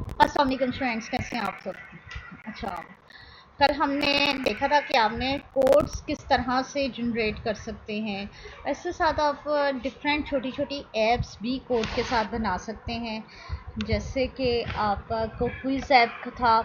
अस्सलाम वालेकुम स्टूडेंट्स, कैसे हैं आप सब। अच्छा, कल हमने देखा था कि आपने कोड्स किस तरह से जनरेट कर सकते हैं। इसके साथ आप डिफरेंट छोटी छोटी एप्स भी कोड के साथ बना सकते हैं। जैसे कि आपका क्विज ऐप था,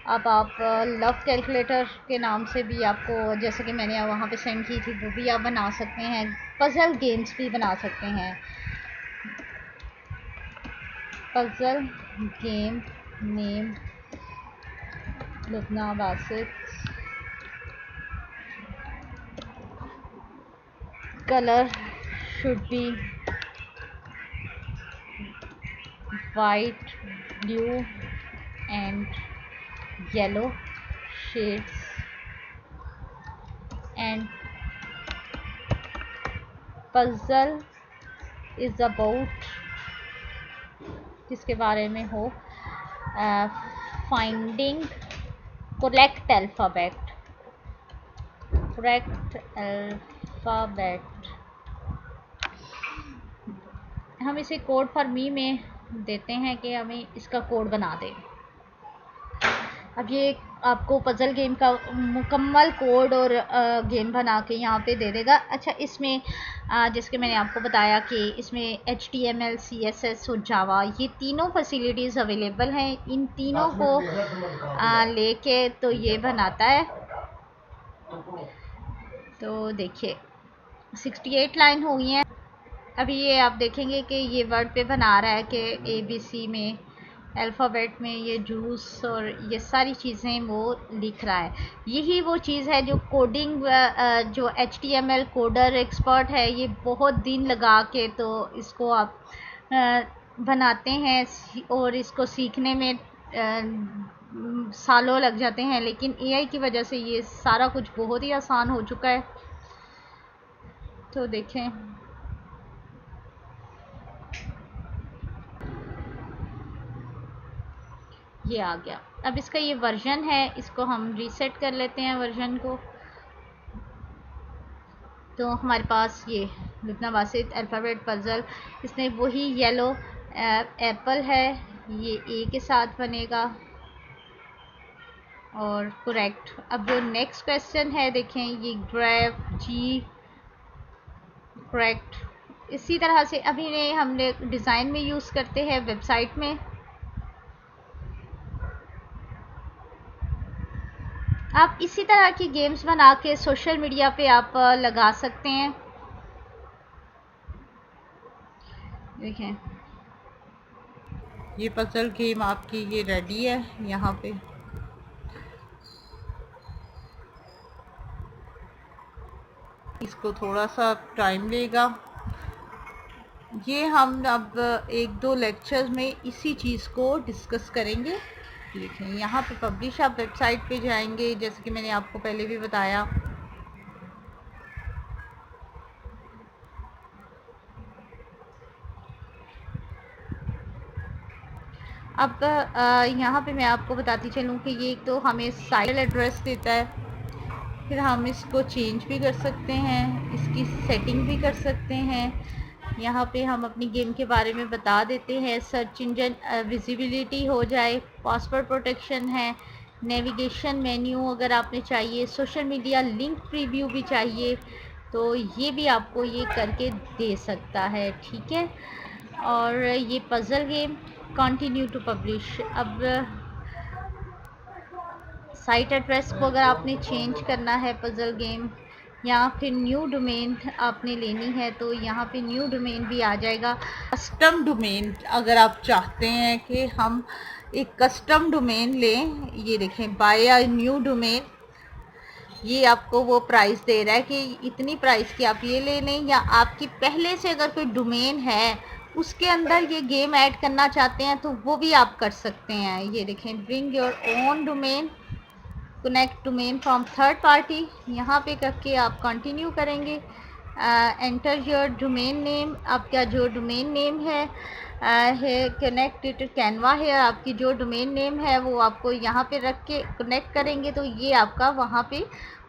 अब आप लव कैलकुलेटर के नाम से भी आपको, जैसे कि मैंने वहाँ पे सेंड की थी, वो भी आप बना सकते हैं। पजल गेम्स भी बना सकते हैं। Puzzle game name Lubna Basit, color should be white, blue and yellow shades, and puzzle is about जिसके बारे में हो finding correct alphabet हम इसे कोड फॉर मी में देते हैं कि हमें इसका कोड बना दें। अब ये आपको पजल गेम का मुकम्मल कोड और गेम बना के यहाँ पे दे देगा। अच्छा, इसमें जैसे कि मैंने आपको बताया कि इसमें HTML, CSS और जावा, ये तीनों फैसिलिटीज़ अवेलेबल हैं। इन तीनों को लेके तो ये बनाता है। तो देखिए 68 लाइन हो गई हैं। अभी ये आप देखेंगे कि ये वर्ड पे बना रहा है कि ABC में, अल्फ़ाबेट में ये जूस और ये सारी चीज़ें वो लिख रहा है। यही वो चीज़ है जो कोडिंग, जो HTML कोडर एक्सपर्ट है, ये बहुत दिन लगा के तो इसको आप बनाते हैं और इसको सीखने में सालों लग जाते हैं। लेकिन AI की वजह से ये सारा कुछ बहुत ही आसान हो चुका है। तो देखें, ये आ गया। अब इसका ये वर्जन है, इसको हम रीसेट कर लेते हैं वर्जन को। तो हमारे पास ये लुबना बासित अल्फ़ाबेट पजल, इसमें वही येलो एप्पल है, ये ए के साथ बनेगा और करेक्ट। अब जो नेक्स्ट क्वेश्चन है देखें, ये ग्रेफ जी करेक्ट। इसी तरह से अभी हमने डिज़ाइन में यूज़ करते हैं, वेबसाइट में। आप इसी तरह की गेम्स बना के सोशल मीडिया पे आप लगा सकते हैं। देखें, ये पजल गेम आपकी ये रेडी है। यहाँ पे इसको थोड़ा सा टाइम लेगा। ये हम अब 1-2 लेक्चर्स में इसी चीज़ को डिस्कस करेंगे। देखें, यहाँ पे पब्लिश आप वेबसाइट पे जाएंगे, जैसे कि मैंने आपको पहले भी बताया। अब यहाँ पे मैं आपको बताती चलूँ कि ये तो हमें साइट एड्रेस देता है, फिर हम इसको चेंज भी कर सकते हैं, इसकी सेटिंग भी कर सकते हैं। यहाँ पे हम अपनी गेम के बारे में बता देते हैं, सर्च इंजन विजिबिलिटी हो जाए, पासवर्ड प्रोटेक्शन है, नेविगेशन मेन्यू अगर आपने चाहिए, सोशल मीडिया लिंक प्रीव्यू भी चाहिए, तो ये भी आपको ये करके दे सकता है। ठीक है, और ये puzzle game continue to publish. अब साइट एड्रेस को अगर आपने चेंज करना है पजल गेम, या फिर न्यू डोमेन आपने लेनी है, तो यहाँ पे न्यू डोमेन भी आ जाएगा। कस्टम डोमेन अगर आप चाहते हैं कि हम एक कस्टम डोमेन लें, ये देखें, बाय अ न्यू डोमेन, ये आपको वो प्राइस दे रहा है कि इतनी प्राइस की आप ये ले लें, या आपकी पहले से अगर कोई डोमेन है उसके अंदर ये गेम ऐड करना चाहते हैं तो वो भी आप कर सकते हैं। ये देखें, bring your own domain, connect domain from third party, यहाँ पे करके आप कंटिन्यू करेंगे। एंटर योर डोमेन नेम, आपका जो डोमेन नेम है कनेक्ट इट कैनवा है, आपकी जो डोमेन नेम है वो आपको यहाँ पे रख के कनेक्ट करेंगे तो ये आपका वहाँ पे